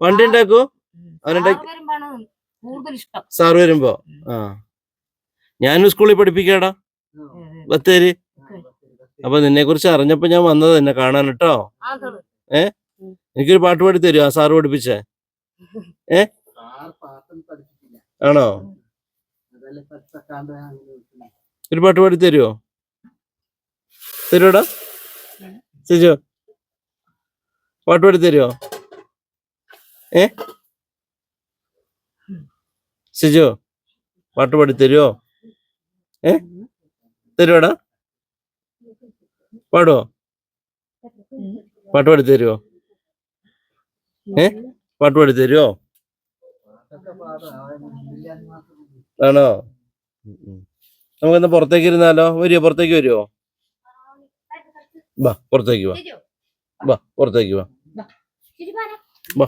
വണ്ടി ഉണ്ടാക്കൂ അവനുണ്ടാക്കി സാറ് വരുമ്പോ. ആ ഞാനും സ്കൂളിൽ പഠിപ്പിക്കാടാ ബത്തേരി. അപ്പൊ നിന്നെ കുറിച്ച് അറിഞ്ഞപ്പോ ഞാൻ വന്നത് എന്നെ കാണാൻ കേട്ടോ. എനിക്കൊരു പാട്ട് പാടി തരുമോ ആ സാറ് പഠിപ്പിച്ചേ? ആണോ? ഒരു പാട്ട് പാടി തരുമോ? തരുവോടാ സിജു? പാട്ട് പാടി തരുമോ? സിജു പാട്ട് പാടി തരുമോ? തരുവാടാ? പാടുവോ? പാട്ട് പാടി തരുമോ? പാട്ട് പാടി തരുമോ? ആണോ? നമുക്കെന്നാ പുറത്തേക്ക് ഇരുന്നാലോ? വരുമോ? പുറത്തേക്ക് വരുമോ? വാ പുറത്തേക്ക് വാ. വാ പുറത്തേക്ക് വാ. വാ